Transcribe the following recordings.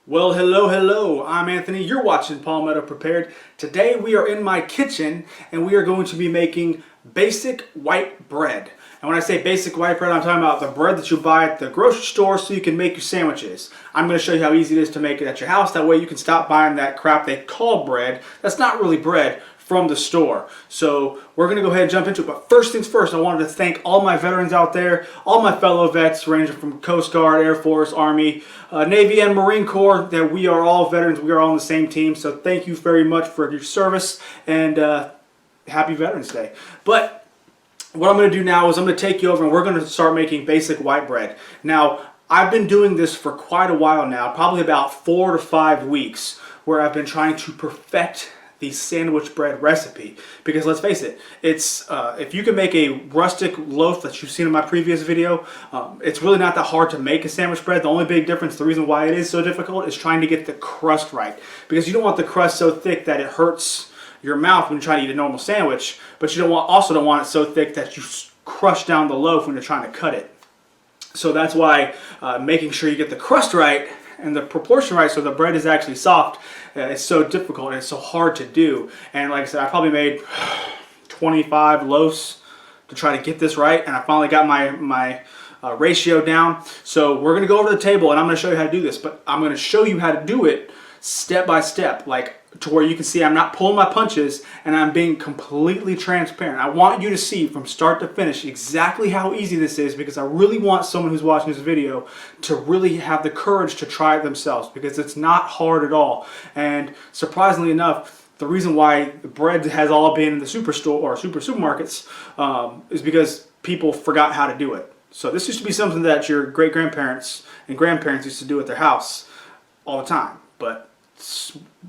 Well, hello, I'm Anthony. You're watching Palmetto Prepared. Today we are in my kitchen and we are going to be making basic white bread. And when I say basic white bread, I'm talking about the bread that you buy at the grocery store so you can make your sandwiches. I'm going to show you how easy it is to make it at your house. That way you can stop buying that crap they call bread. That's not really bread from the store. So we're going to go ahead and jump into it. But first things first, I wanted to thank all my veterans out there, all my fellow vets ranging from Coast Guard, Air Force, Army, Navy, and Marine Corps. That we are all veterans. We are all on the same team. So thank you very much for your service and happy Veterans Day. But what I'm going to do now is I'm going to take you over and we're going to start making basic white bread. Now, I've been doing this for quite a while now, probably about 4 to 5 weeks, where I've been trying to perfect the sandwich bread recipe. Because let's face it, it's if you can make a rustic loaf that you've seen in my previous video, it's really not that hard to make a sandwich bread. The only big difference, the reason why it is so difficult, is trying to get the crust right. Because you don't want the crust so thick that it hurts your mouth when you're trying to eat a normal sandwich, but you also don't want it so thick that you crush down the loaf when you're trying to cut it. So that's why making sure you get the crust right and the proportion right so the bread is actually soft is so difficult and it's so hard to do. And like I said, I probably made 25 loaves to try to get this right, and I finally got my ratio down. So we're going to go over to the table and I'm going to show you how to do this, but I'm going to show you how to do it step by step, like to where you can see I'm not pulling my punches and I'm being completely transparent. I want you to see from start to finish exactly how easy this is, because I really want someone who's watching this video to really have the courage to try it themselves, because it's not hard at all. And surprisingly enough, the reason why the bread has all been in the superstore or supermarkets is because people forgot how to do it. So this used to be something that your great-grandparents and grandparents used to do at their house all the time, but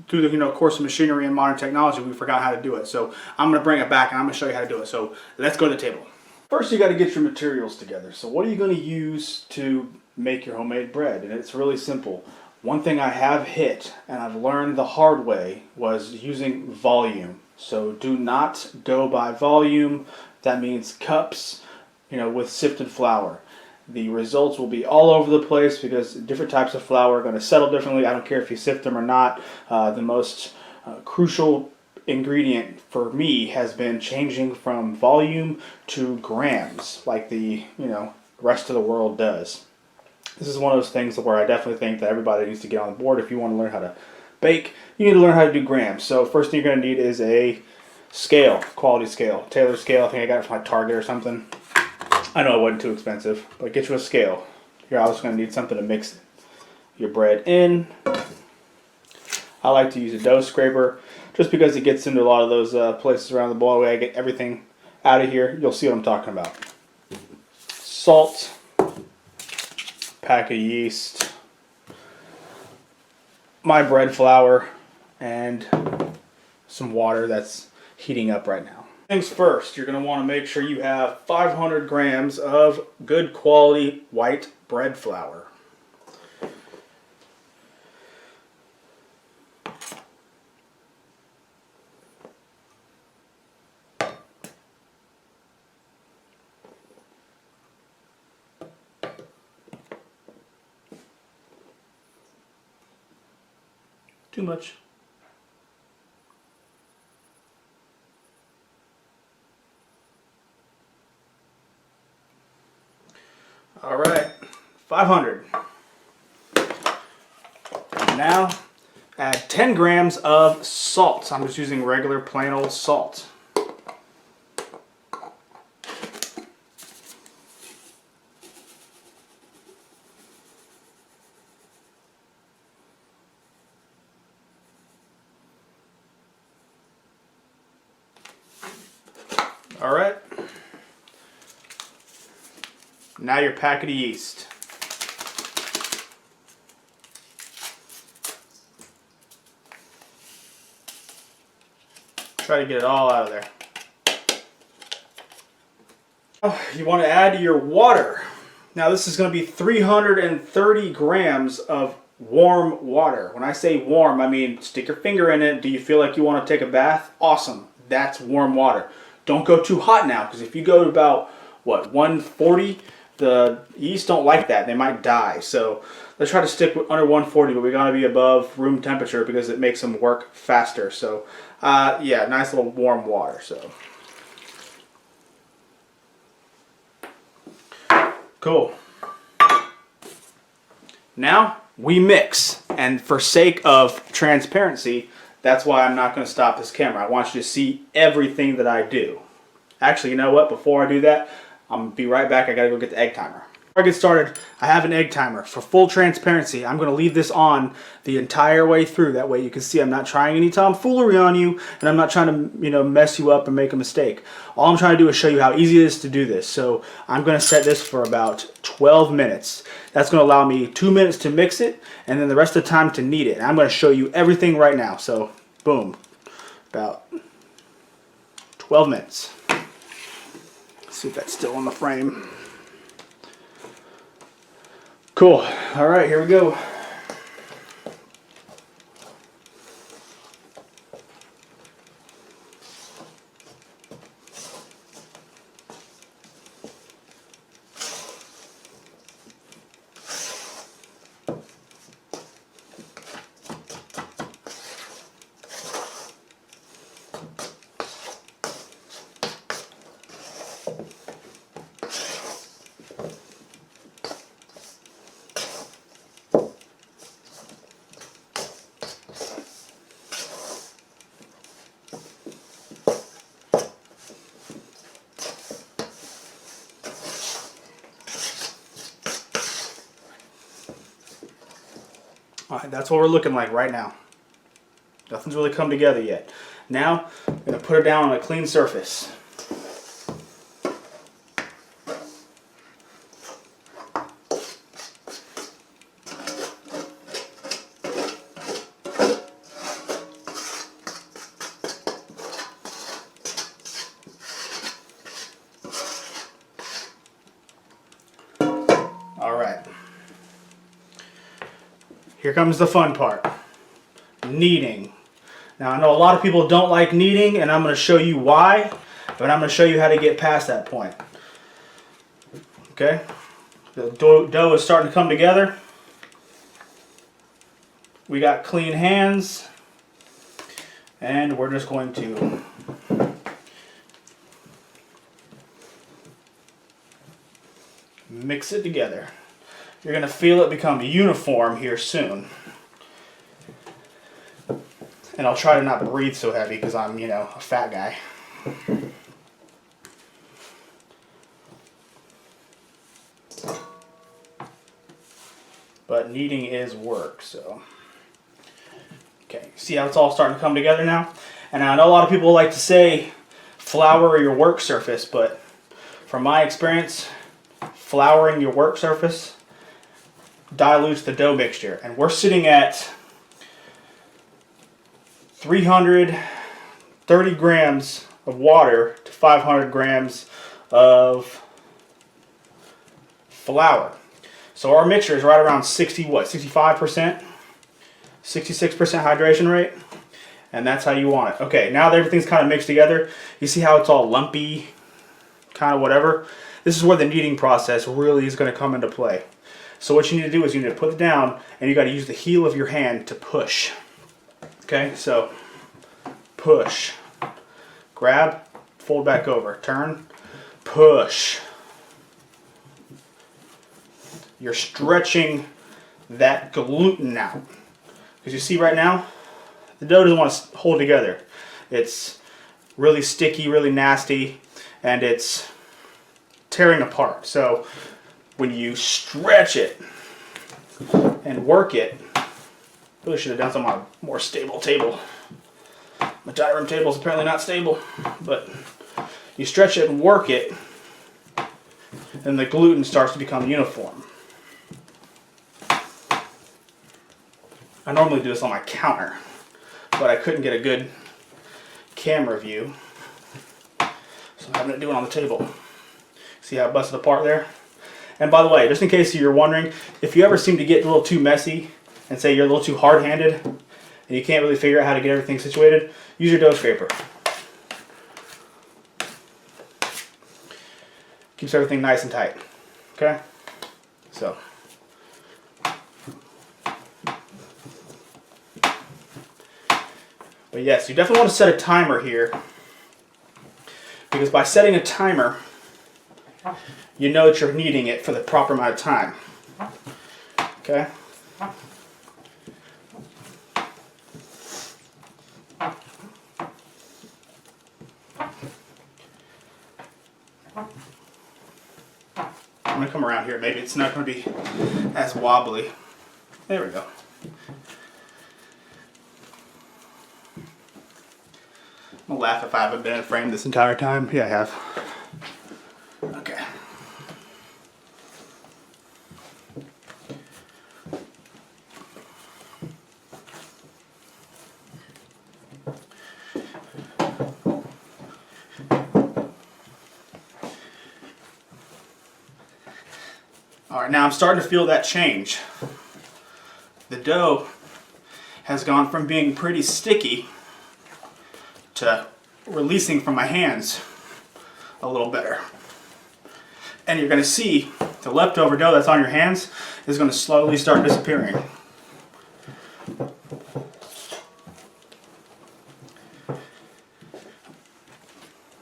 through the course of machinery and modern technology, we forgot how to do it. So I'm going to bring it back and I'm going to show you how to do it. So let's go to the table. First, you got to get your materials together. So what are you going to use to make your homemade bread? And it's really simple. One thing I have hit, and I've learned the hard way, was using volume. So do not go by volume. That means cups, with sifted flour. The results will be all over the place because different types of flour are going to settle differently. I don't care if you sift them or not. The most crucial ingredient for me has been changing from volume to grams, like the rest of the world does. This is one of those things where I definitely think that everybody needs to get on board. If you want to learn how to bake, you need to learn how to do grams. So first thing you're going to need is a scale, quality scale, Taylor scale. I think I got it from my Target or something. I know it wasn't too expensive, but get you a scale. You're also going to need something to mix your bread in. I like to use a dough scraper just because it gets into a lot of those places around the bowl. That way I get everything out of here. You'll see what I'm talking about. Salt, pack of yeast, my bread flour, and some water that's heating up right now. Things first, you're going to want to make sure you have 500 grams of good quality white bread flour. Too much. All right, 500. Now add 10 grams of salt. I'm just using regular plain old salt. All right. Now your packet of yeast. Try to get it all out of there. You want to add your water. Now this is going to be 330 grams of warm water. When I say warm, I mean stick your finger in it. Do you feel like you want to take a bath? Awesome. That's warm water. Don't go too hot now, because if you go to about, 140, the yeast don't like that. They might die. So let's try to stick with under 140, but we got to be above room temperature because it makes them work faster. So yeah, nice little warm water. So cool. Now we mix, and for sake of transparency, that's why I'm not going to stop this camera. I want you to see everything that I do. Actually, you know what? Before I do that, I'm going to be right back. I got to go get the egg timer. Before I get started, I have an egg timer. For full transparency, I'm going to leave this on the entire way through. That way you can see I'm not trying any tomfoolery on you, and I'm not trying to, mess you up and make a mistake. All I'm trying to do is show you how easy it is to do this. So I'm going to set this for about 12 minutes. That's going to allow me 2 minutes to mix it, and then the rest of the time to knead it. And I'm going to show you everything right now. So boom, about 12 minutes. Let's see if that's still on the frame. Cool. All right, here we go. All right, that's what we're looking like right now. Nothing's really come together yet. Now, I'm going to put it down on a clean surface. All right. Here comes the fun part. Kneading. Now I know a lot of people don't like kneading, and I'm going to show you why, but I'm going to show you how to get past that point. Okay? The dough is starting to come together. We got clean hands, and we're just going to mix it together. You're going to feel it become uniform here soon. And I'll try to not breathe so heavy because I'm, a fat guy. But kneading is work, so. Okay, see how it's all starting to come together now? And I know a lot of people like to say flour your work surface, but from my experience, flouring your work surface dilutes the dough mixture. And we're sitting at 330 grams of water to 500 grams of flour. So our mixture is right around 65%, 66% hydration rate, and that's how you want it. Okay, now that everything's kind of mixed together, you see how it's all lumpy, kind of whatever? This is where the kneading process really is going to come into play. So what you need to do is you need to put it down, and you got to use the heel of your hand to push. Okay, so push, grab, fold back over, turn, push. You're stretching that gluten out. Because you see right now, the dough doesn't want to hold together. It's really sticky, really nasty, and it's tearing apart. So when you stretch it and work it, really should have done some on a more stable table. My dining room table is apparently not stable, but you stretch it and work it, and the gluten starts to become uniform. I normally do this on my counter, but I couldn't get a good camera view, so I'm having to do it on the table. See how it busted apart there? And by the way, just in case you're wondering, if you ever seem to get a little too messy and say you're a little too hard-handed and you can't really figure out how to get everything situated, use your dough scraper. Keeps everything nice and tight. Okay? So. But yes, you definitely want to set a timer here, because by setting a timer, you know that you're kneading it for the proper amount of time. Okay? I'm going to come around here. Maybe it's not going to be as wobbly. There we go. I'm going to laugh if I haven't been in frame this entire time. Yeah, I have. Okay. Alright, now I'm starting to feel that change. The dough has gone from being pretty sticky to releasing from my hands a little better. And you're going to see the leftover dough that's on your hands is going to slowly start disappearing.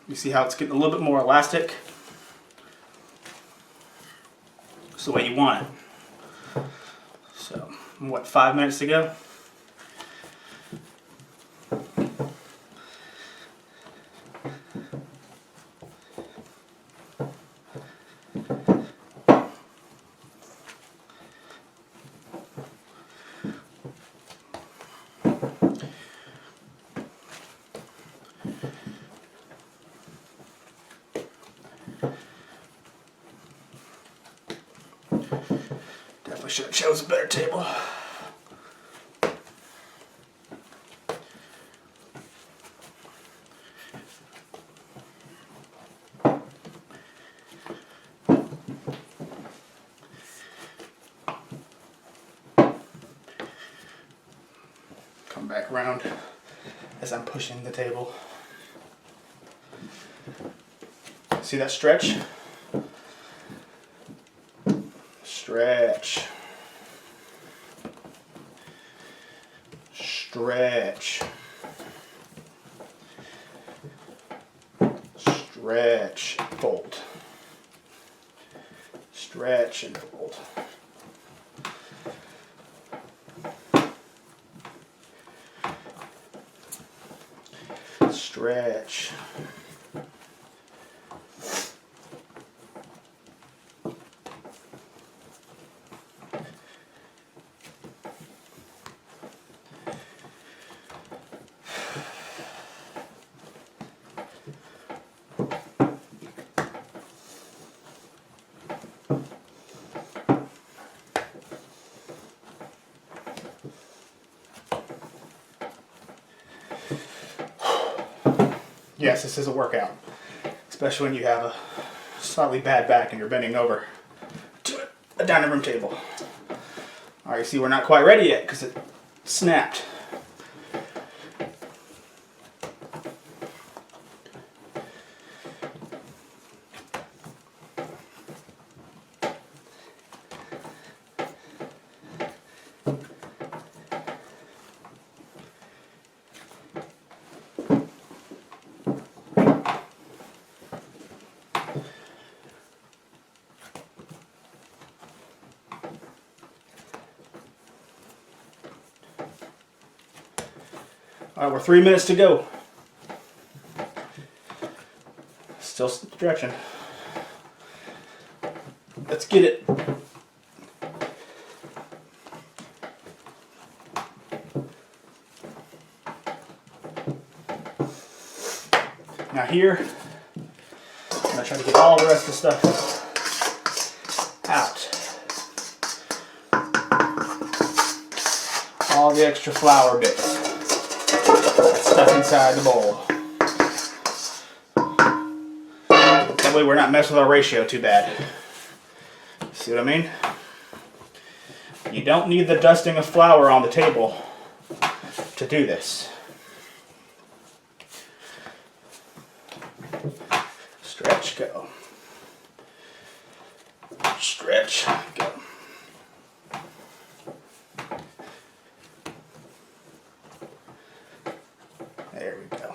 You see how it's getting a little bit more elastic? It's the way you want it. So, what, 5 minutes to go? Definitely should have chosen a better table. Come back around as I'm pushing the table. See that stretch? Stretch. Stretch. Stretch, fold. Stretch and fold. Stretch. Yes, this is a workout, especially when you have a slightly bad back and you're bending over to a dining room table. All right, you see we're not quite ready yet because it snapped. All right, we're 3 minutes to go. Still stretching. Let's get it. Now here, I'm gonna try to get all the rest of the stuff out. All the extra flour bits that's stuck inside the bowl. That way we're not messing with our ratio too bad. See what I mean? You don't need the dusting of flour on the table to do this. Stretch, go. Stretch. Go. There we go.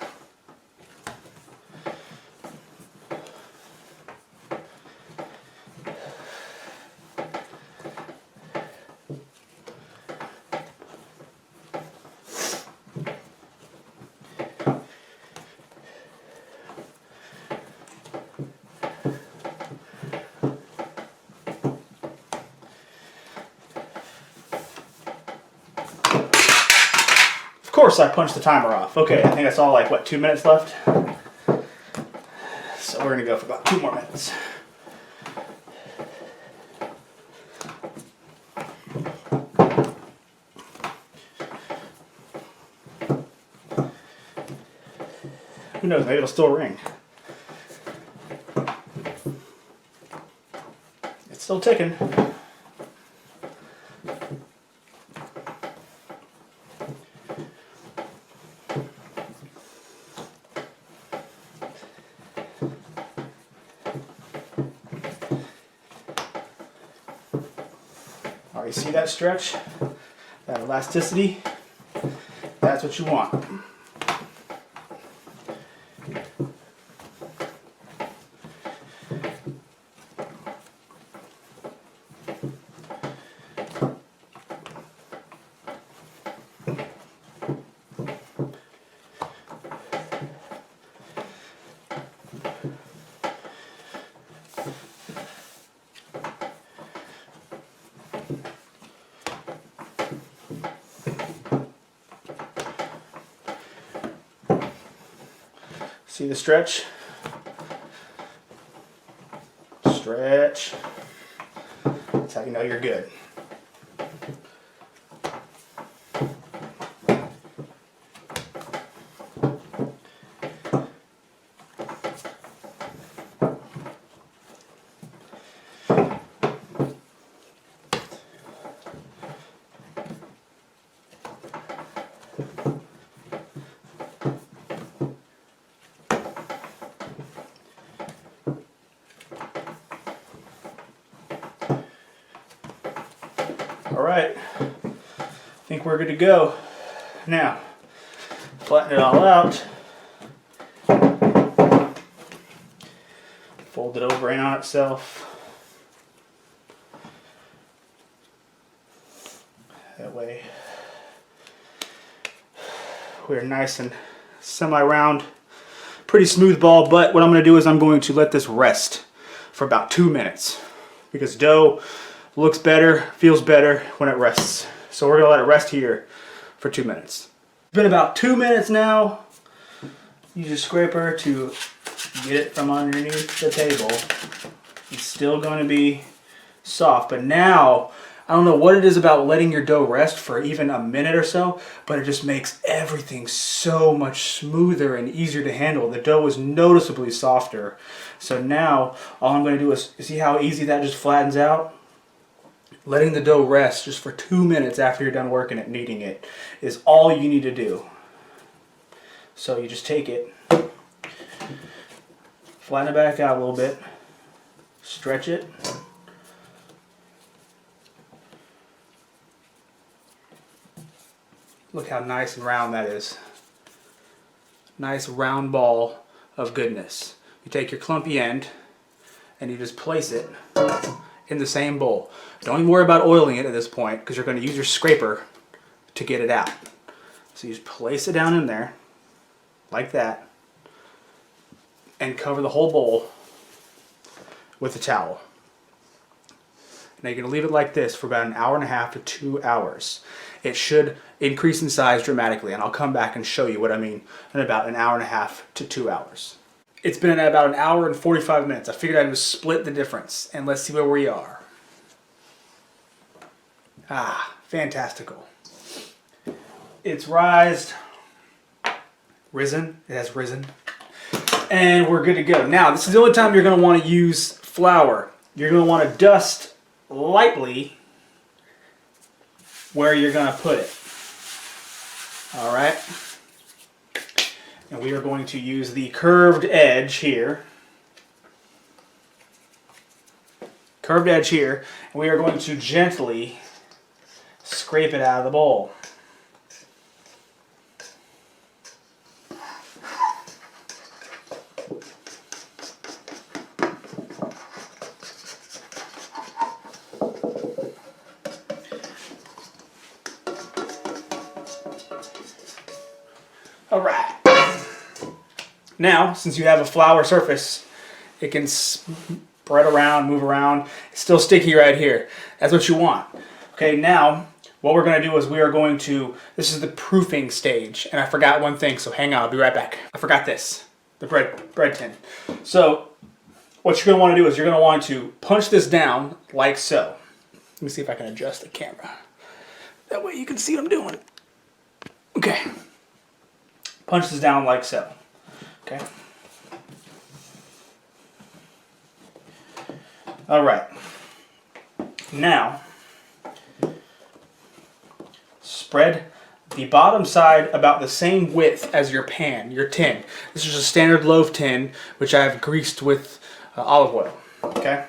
Of course I punched the timer off. Okay, I think that's all like, what, 2 minutes left? So we're gonna go for about 2 more minutes. Who knows, maybe it'll still ring. It's still ticking. All right, you see that stretch? That elasticity? That's what you want. See the stretch? Stretch. That's how you know you're good. All right, I think we're good to go. Now, flatten it all out. Fold it over in on itself. That way we're nice and semi-round, pretty smooth ball, but what I'm gonna do is I'm going to let this rest for about 2 minutes because dough looks better, feels better when it rests. So we're gonna let it rest here for 2 minutes. It's been about 2 minutes now. Use a scraper to get it from underneath the table. It's still gonna be soft, but now, I don't know what it is about letting your dough rest for even a minute or so, but it just makes everything so much smoother and easier to handle. The dough is noticeably softer. So now, all I'm gonna do is, see how easy that just flattens out? Letting the dough rest just for 2 minutes after you're done working it, kneading it, is all you need to do. So you just take it, flatten it back out a little bit, stretch it, look how nice and round that is. Nice round ball of goodness. You take your clumpy end and you just place it in the same bowl. Don't even worry about oiling it at this point because you're going to use your scraper to get it out. So you just place it down in there like that and cover the whole bowl with a towel. Now you're going to leave it like this for about 1.5 hours to 2 hours. It should increase in size dramatically, and I'll come back and show you what I mean in about 1.5 hours to 2 hours. It's been about 1 hour and 45 minutes. I figured I'd just split the difference, and let's see where we are. Ah, fantastical. It's risen, it has risen, and we're good to go. Now, this is the only time you're going to want to use flour. You're going to want to dust lightly where you're going to put it. All right? And we are going to use the curved edge here. curved edge here, and we are going to gently scrape it out of the bowl. All right. Now, since you have a flour surface, it can spread around, move around. It's still sticky right here. That's what you want. Okay, now what we're going to do is we are going to, this is the proofing stage. And I forgot one thing, so hang on, I'll be right back. I forgot this, the bread tin. So what you're going to want to do is you're going to want to punch this down like so. Let me see if I can adjust the camera. That way you can see what I'm doing. Okay. Punch this down like so. Okay. All right. Now, spread the bottom side about the same width as your pan, your tin. This is a standard loaf tin, which I've greased with olive oil. Okay.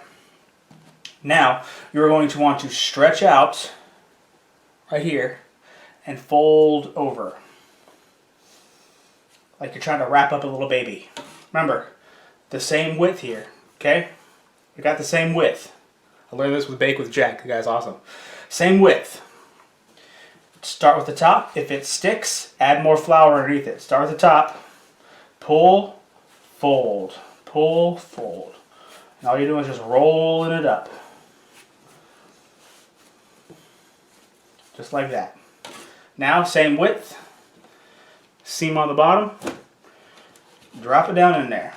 Now, you're going to want to stretch out right here and fold over. Like you're trying to wrap up a little baby. Remember, the same width here, okay? We got the same width. I learned this with Bake with Jack. The guy's awesome. Same width. Start with the top. If it sticks, add more flour underneath it. Start with the top. Pull, fold. Pull, fold. And all you're doing is just rolling it up. Just like that. Now, same width. Seam on the bottom, drop it down in there.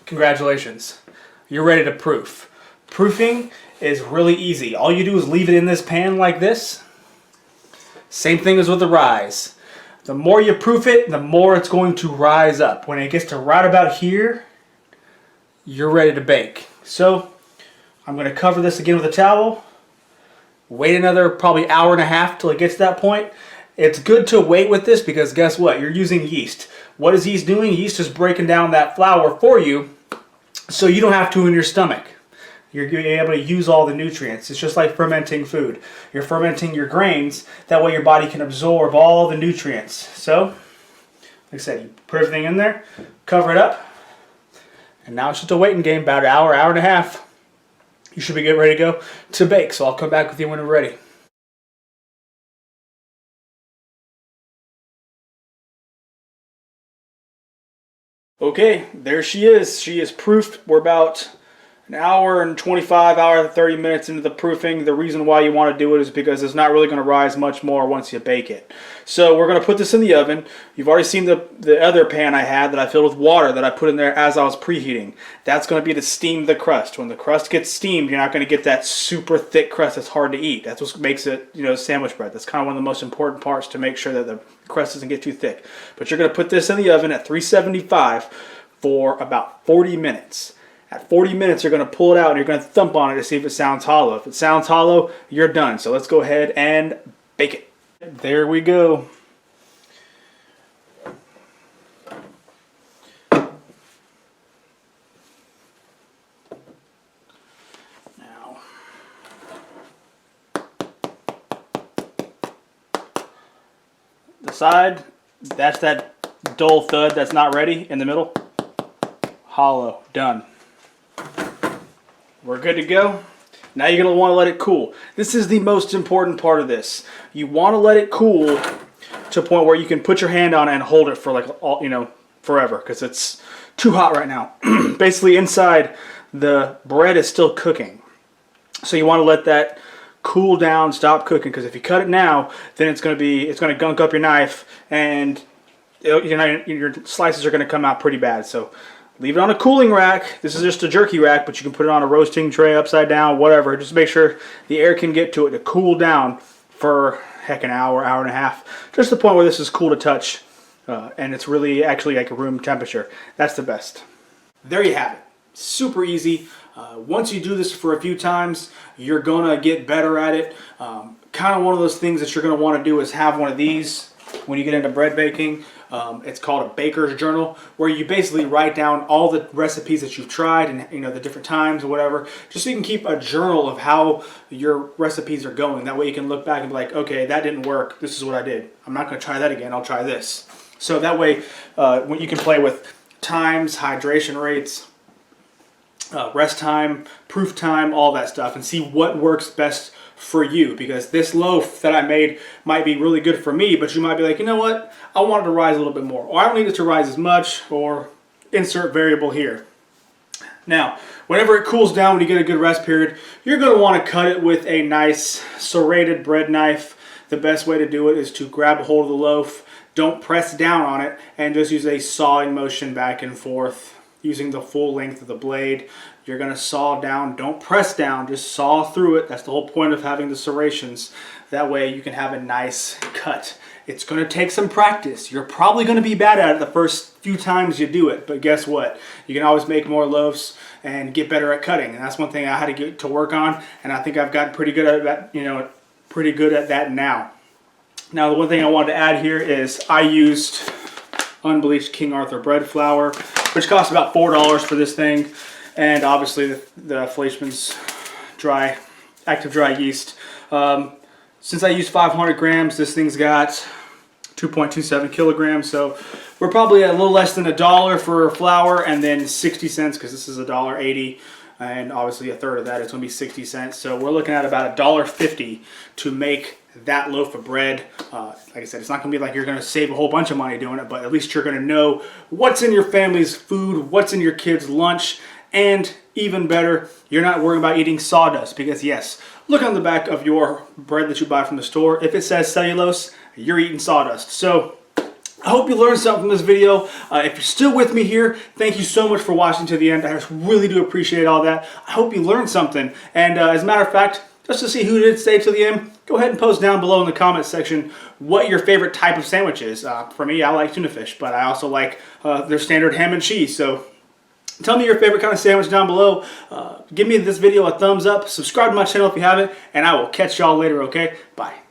Congratulations, you're ready to proof. Proofing is really easy. All you do is leave it in this pan like this. Same thing as with the rise. The more you proof it, the more it's going to rise up. When it gets to right about here, you're ready to bake. So I'm going to cover this again with a towel. Wait another probably hour and a half till it gets to that point. It's good to wait with this because guess what? You're using yeast. What is yeast doing? Yeast is breaking down that flour for you so you don't have to in your stomach. You're going to be able to use all the nutrients. It's just like fermenting food. You're fermenting your grains. That way your body can absorb all the nutrients. So, like I said, you put everything in there, cover it up, and now it's just a waiting game, about an hour, hour and a half. You should be getting ready to go to bake. So I'll come back with you when we're ready. Okay, there she is. She is proofed. We're about an hour and 25, hour and 30 minutes into the proofing. The reason why you want to do it is because it's not really going to rise much more once you bake it. So we're going to put this in the oven. You've already seen the other pan I had that I filled with water that I put in there as I was preheating. That's going to be to steam the crust. When the crust gets steamed, you're not going to get that super thick crust that's hard to eat. That's what makes it, sandwich bread. That's kind of one of the most important parts to make sure that the crust doesn't get too thick. But you're going to put this in the oven at 375 for about 40 minutes. At 40 minutes, you're going to pull it out and you're going to thump on it to see if it sounds hollow. If it sounds hollow, you're done. So let's go ahead and bake it. There we go. Now, the side, that's that dull thud that's not ready in the middle. Hollow, done. We're good to go. Now you're going to want to let it cool. This is the most important part of this. You want to let it cool to a point where you can put your hand on it and hold it for forever, because it's too hot right now. Basically inside the bread is still cooking. So you want to let that cool down, stop cooking, because if you cut it now, then it's going to gunk up your knife and your slices are going to come out pretty bad. So leave it on a cooling rack. This is just a jerky rack, but you can put it on a roasting tray, upside down, whatever. Just make sure the air can get to it to cool down for, heck, an hour, hour and a half. Just the point where this is cool to touch, and it's really actually like room temperature. That's the best. There you have it. Super easy. Once you do this for a few times, you're going to get better at it. Kind of one of those things that you're going to want to do is have one of these when you get into bread baking. It's called a baker's journal, where you basically write down all the recipes that you've tried and the different times or whatever, just so you can keep a journal of how your recipes are going. That way you can look back and be like, okay, that didn't work. This is what I did. I'm not going to try that again. I'll try this. So that way when you can play with times, hydration rates, rest time, proof time, all that stuff, and see what works best for you. Because this loaf that I made might be really good for me, but you might be like, you know what, I want it to rise a little bit more, or I don't need it to rise as much, or insert variable here. Now, whenever it cools down, when you get a good rest period, you're going to want to cut it with a nice serrated bread knife. The best way to do it is to grab a hold of the loaf, don't press down on it, and just use a sawing motion back and forth using the full length of the blade. You're going to saw down, don't press down, just saw through it. That's the whole point of having the serrations. That way you can have a nice cut. It's going to take some practice. You're probably going to be bad at it the first few times you do it, but guess what? You can always make more loaves and get better at cutting. And that's one thing I had to get to work on, and I think I've gotten pretty good at that, pretty good at that now. Now, the one thing I wanted to add here is I used Unbleached King Arthur bread flour, which costs about $4 for this thing, and obviously the Fleischmann's active dry yeast. Since I used 500 grams, this thing's got 2.27 kilograms, so we're probably at a little less than $1 for flour, and then 60 cents, because this is $1.80, and obviously a third of that is going to be 60 cents. So we're looking at about $1.50 to make that loaf of bread. Like I said, it's not going to be like you're going to save a whole bunch of money doing it, but at least you're going to know what's in your family's food, what's in your kids' lunch, and even better, you're not worrying about eating sawdust, because yes, look on the back of your bread that you buy from the store. If it says cellulose, you're eating sawdust. So I hope you learned something from this video. If you're still with me here, thank you so much for watching to the end. I just really do appreciate all that. I hope you learned something. And as a matter of fact, just to see who did stay to the end, go ahead and post down below in the comments section what your favorite type of sandwich is. For me, I like tuna fish, but I also like their standard ham and cheese. So tell me your favorite kind of sandwich down below. Give me this video a thumbs up. Subscribe to my channel if you haven't, and I will catch y'all later, okay? Bye.